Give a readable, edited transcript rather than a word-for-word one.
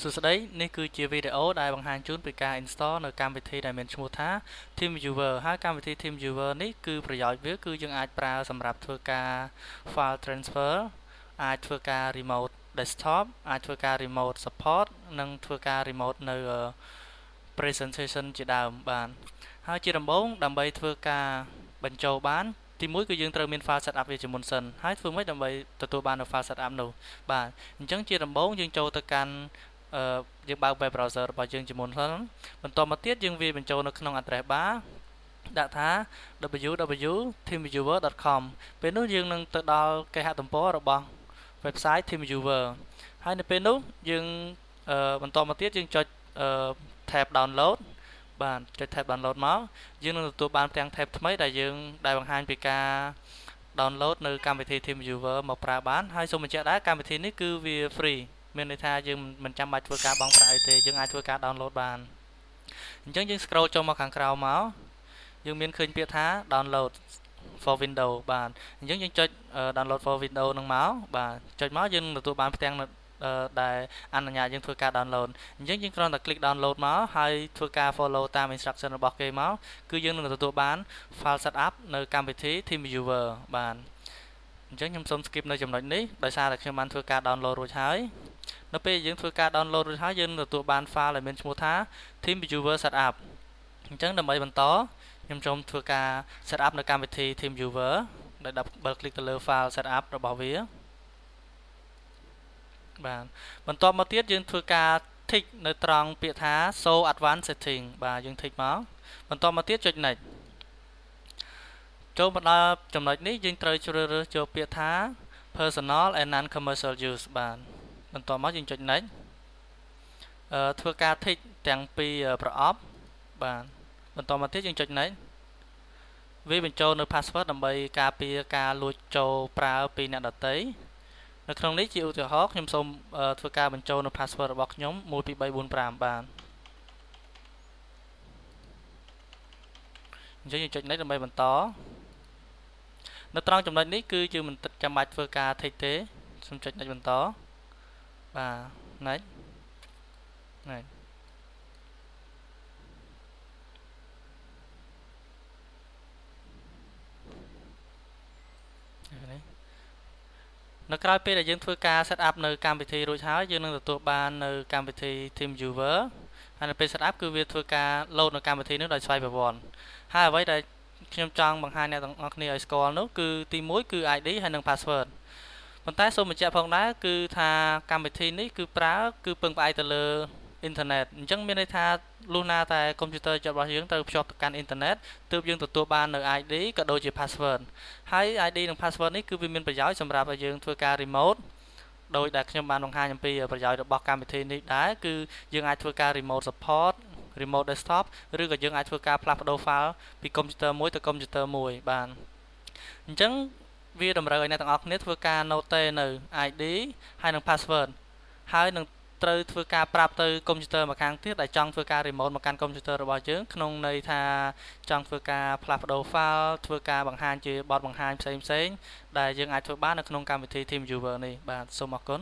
សួស្តីនេះគឺជាវីដេអូដែលបង្ហាញជូនពីការ install នៅកម្មវិធីដែលមានឈ្មោះថា TeamViewer ហើយកម្មវិធី TeamViewer នេះគឺប្រយោជន៍វាគឺយើងអាចប្រើសម្រាប់ធ្វើការ file transfer អាចធ្វើការ remote desktop អាចធ្វើការ remote support និងធ្វើការ remote នៅ presentation ជាដើមបានហើយជាដំបូងដើម្បីធ្វើការបញ្ចូលបានទីមួយគឺយើងត្រូវមាន file setup វាជាមុនសិនហើយធ្វើម៉េចដើម្បីទទួលបាននៅ file setup នោះបាទអញ្ចឹងជាដំបូងយើងចូលទៅកាន់យើងបើក web browser របស់យើងជាមុនសិនបន្តមកទៀតយើងវាបញ្ចូលនៅក្នុង address bar ដាក់ថា www.teamviewer.com ពេលនោះយើងនឹងទៅដល់គេហទំព័ររបស់ website TeamViewer ហើយនៅពេលនោះយើងបន្តមកទៀតយើងចុចtab download បាទចុច tab download មកយើងនឹងទទួលបានទាំង tab ថ្មីដែលយើងដែលបង្ហាញពីការ download នៅកម្មវិធី TeamViewer មកប្រើបានហើយសូមបញ្ជាក់ដែរកម្មវិធីនេះគឺវា free មានន័យថាយើងមិនចាំបាច់ធ្វើការបង់ប្រាក់អីទេយើងអាចធ្វើការ download បានអញ្ចឹងយើង scroll ចូលមកខាងក្រោមមកយើងមានឃើញពាក្យថា download for Windows បាទអញ្ចឹងយើងចុច download for Windows នឹងមកបាទចុចមកយើងទទួលបានផ្ទាំងដែលអនុញ្ញាតយើងធ្វើការ download អញ្ចឹងយើងគ្រាន់តែ click download មកហើយធ្វើការ follow តាម instruction របស់គេមកគឺយើងនឹងទទួលបាន file setup នៅកម្មវិធី TeamViewer បាទអញ្ចឹងខ្ញុំសូម skip នៅចំណុចនេះដោយសារតែខ្ញុំបានធ្វើការ download រួចហើយនៅពេលយើងធ្វើការ download រួចហើយយើងនឹងទទួលបាន file ដែលមានឈ្មោះថា TeamViewer setup អញ្ចឹងដើម្បីបន្តខ្ញុំសូមធ្វើការ setup នៅកម្មវិធី TeamViewer ដោយ double click ទៅលើ file setup របស់វាបាទបន្ទាប់មកទៀតយើងធ្វើការ tick នៅត្រង់ពាក្យថា show advanced setting បាទយើង tick មកបន្តមកទៀតចុច next ចូលមកដល់ចំណុចនេះយើងត្រូវជ្រើសរើសចូលពាក្យថា personal and non commercial use បាទបន្តមកយើងចុច next ធ្វើការ tick ទាំងពីរប្រអប់បាទបន្តមកទៀតយើងចុច next វាបញ្ចូលនៅ password ដើម្បីការពារការលួចចូលប្រើពីអ្នកដទៃនៅក្នុងនេះជាឧទាហរណ៍ខ្ញុំសូមធ្វើការបញ្ចូលនៅ password របស់ខ្ញុំ12345បាទអញ្ចឹងយើងចុច next ដើម្បីបន្តនៅត្រង់ចំណុចនេះគឺយើងមិនចាំបាច់ធ្វើការ tick ទេសូមចុច next បន្តបាទ next next នៅក្រៅពេលដែលយើងធ្វើការ set up នៅកម្មវិធីរួចហើយយើងនឹងទទួលបាននៅកម្មវិធី TeamViewer ហើយនៅពេល set up គឺវាធ្វើការ load នៅកម្មវិធីនោះដោយស្វ័យប្រវត្តិហើយអ្វីដែលខ្ញុំចង់បង្ហាញអ្នកទាំងអស់គ្នាឲ្យស្គាល់នោះគឺទី1គឺ ID ហើយនិង password ប៉ុន្តែសូមបញ្ជាក់ផងដែរគឺថាកម្មវិធីនេះគឺពឹងផ្អែកទៅលើអ៊ីនធឺណិតអញ្ចឹងមានន័យថាលុះណាតែកុំព្យូទ័ររបស់យើងត្រូវភ្ជាប់ទៅកាន់អ៊ីនធឺណិតទើបយើងទទួលបាននៅ ID ក៏ដូចជា password ហើយ ID និង password នេះគឺវាមានប្រយោជន៍សម្រាប់ឲ្យយើងធ្វើការ remote ដោយដែលខ្ញុំបានបង្ហាញអំពីប្រយោជន៍របស់កម្មវិធីនេះដែរគឺយើងអាចធ្វើការ remote support remote desktop ឬក៏យើងអាចធ្វើការផ្លាស់ប្ដូរ file ពីកុំព្យូទ័រមួយទៅកុំព្យូទ័រមួយបាទអញ្ចឹងវាតម្រូវឲ្យអ្នកទាំងអស់គ្នាធ្វើការ note នៅ ID ហើយនិង password ហើយនឹងត្រូវធ្វើការប្រាប់ទៅកុំព្យូទ័រម្ខាងទៀតដែលចង់ធ្វើការ remote មកកាន់កុំព្យូទ័ររបស់យើងក្នុងន័យថាចង់ធ្វើការផ្លាស់ប្ដូរ file ធ្វើការបង្ហាញជាបទបង្ហាញផ្សេងៗដែលយើងអាចធ្វើបាននៅក្នុងកម្មវិធី TeamViewer នេះបាទសូមអរគុណ